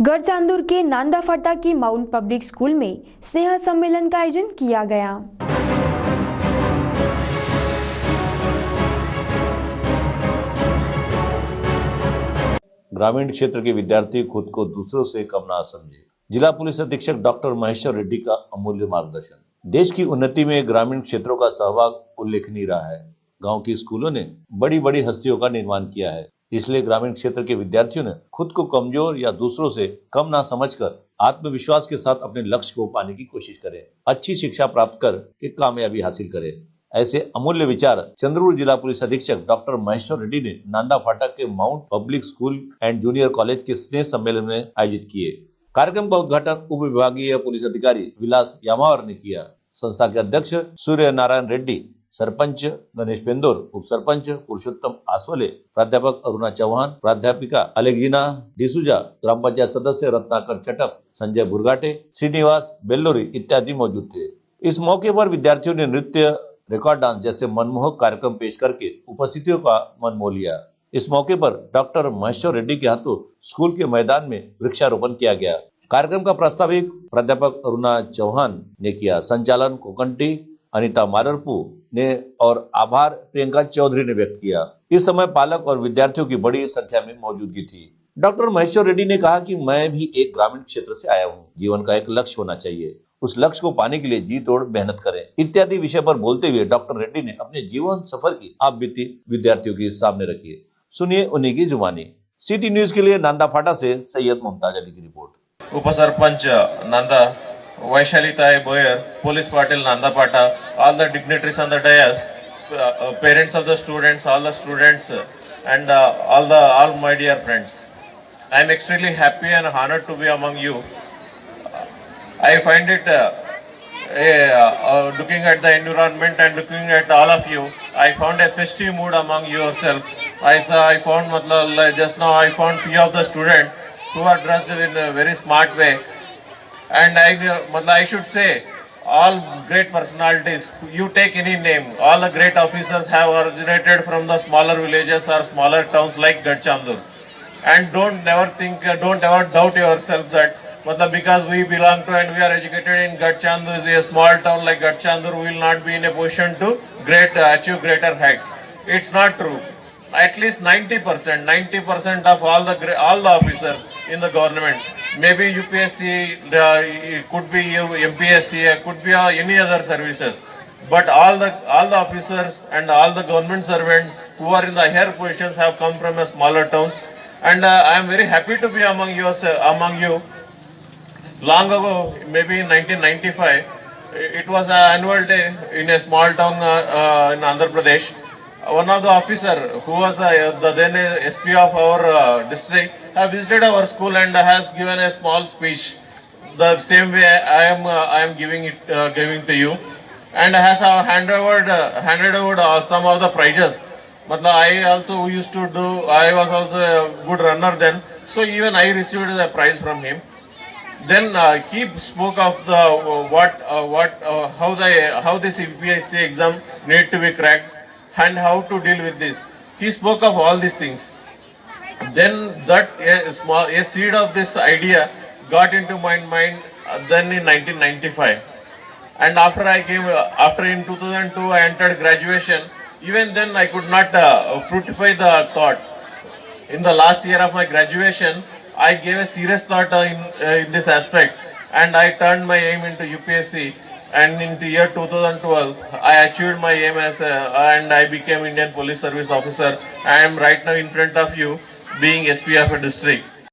गढ़चांदुर के नांदाफाटा की mount public school में स्नेह सम्मेलन का आयोजन किया गया। ग्रामीण क्षेत्र के विद्यार्थी खुद को दूसरों से कम ना समझे। जिला पुलिस अधीक्षक डॉक्टर महेश्वर रेड्डी का अमूल्य मार्गदर्शन। देश की उन्नति में ग्रामीण क्षेत्रों का सहभाग उल्लेखनीय रहा है। गांव की स्कूलों ने बड़ी बड़ी हस्तियों का निर्माण किया है, इसलिए ग्रामीण क्षेत्र के विद्यार्थियों ने खुद को कमजोर या दूसरों से कम ना समझकर आत्मविश्वास के साथ अपने लक्ष्य को पाने की कोशिश करें, अच्छी शिक्षा प्राप्त कर के कामयाबी हासिल करें। ऐसे अमूल्य विचार चंद्रपुर जिला पुलिस अधीक्षक डॉक्टर महेश्वर रेड्डी ने नांदाफाटा के mount public school and junior college के स्नेह सम्मेलन में आयोजित किए। कार्यक्रम का उद्घाटन उप विभागीय पुलिस अधिकारी विलास यामावर ने किया। संस्था के अध्यक्ष सूर्य नारायण रेड्डी, सरपंच गणेश पेंदोर, उप सरपंच पुरुषोत्तम आसवले, प्राध्यापक अरुणा चौहान, प्राध्यापिका अलेक्जिना डिसूजा, ग्राम पंचायत सदस्य रत्नाकर चटक, संजय भुरगाटे, श्रीनिवास बेल्लोरी इत्यादि मौजूद थे। इस मौके पर विद्यार्थियों ने नृत्य, रिकॉर्ड डांस जैसे मनमोहक कार्यक्रम पेश करके उपस्थितियों का मन मोह लिया। इस मौके पर डॉक्टर महेश्वर रेड्डी के हाथों स्कूल के मैदान में वृक्षारोपण किया गया। कार्यक्रम का प्रस्ताविक प्राध्यापक अरुणा चौहान ने किया। संचालन कोकंटी अनिता माररपू ने और आभार प्रियंका चौधरी ने व्यक्त किया। इस समय पालक और विद्यार्थियों की बड़ी संख्या में मौजूदगी थी। डॉक्टर महेश्वर रेड्डी ने कहा कि मैं भी एक ग्रामीण क्षेत्र से आया हूँ। जीवन का एक लक्ष्य होना चाहिए, उस लक्ष्य को पाने के लिए जी तोड़ मेहनत करें इत्यादि विषय पर बोलते हुए डॉक्टर रेड्डी ने अपने जीवन सफर की आप बीती विद्यार्थियों के सामने रखी। सुनिए उन्हीं की जुबानी। सिटी न्यूज के लिए नांदाफाटा से सैयद मुमताज अली की रिपोर्ट। उप sarpanch Nanda वैशालीताई Boyer, police patil Nandapata, all the dignitaries on the dais, parents of the students, all the students, and all my dear friends. I am extremely happy and honored to be among you. I find it looking at the environment and looking at all of you, I found a festive mood among yourself. I found just now I found few of the students who are dressed in a very smart way. And I should say, all great personalities, you take any name, all the great officers have originated from the smaller villages or smaller towns like Gढ़चांदुर. And don't ever doubt yourself that because we belong to and we are educated in Gढ़चांदुr, is a small town like Gढ़चांदुr, we will not be in a position to achieve greater heights. It's not true. At least 90% of all the officers in the government, maybe UPSC, it could be MPSC, it could be any other services, but all the officers and all the government servants who are in the higher positions have come from a smaller towns, and I am very happy to be among you. Long ago, maybe in 1995, it was an annual day in a small town in Andhra Pradesh. One of the officer who was the then SP of our district have visited our school and has given a small speech. The same way I am giving to you, and has handed over some of the prizes. I also used to do. I was also a good runner then, so even I received the prize from him. Then he spoke of how this UPSC exam need to be cracked and how to deal with this. He spoke of all these things. Then a seed of this idea got into my mind then in 1995. And after in 2002 I entered graduation. Even then I could not fructify the thought. In the last year of my graduation, I gave a serious thought in this aspect, and I turned my aim into UPSC. And in the year 2012, I achieved my aim and I became Indian Police Service Officer. I am right now in front of you, being SP of a district.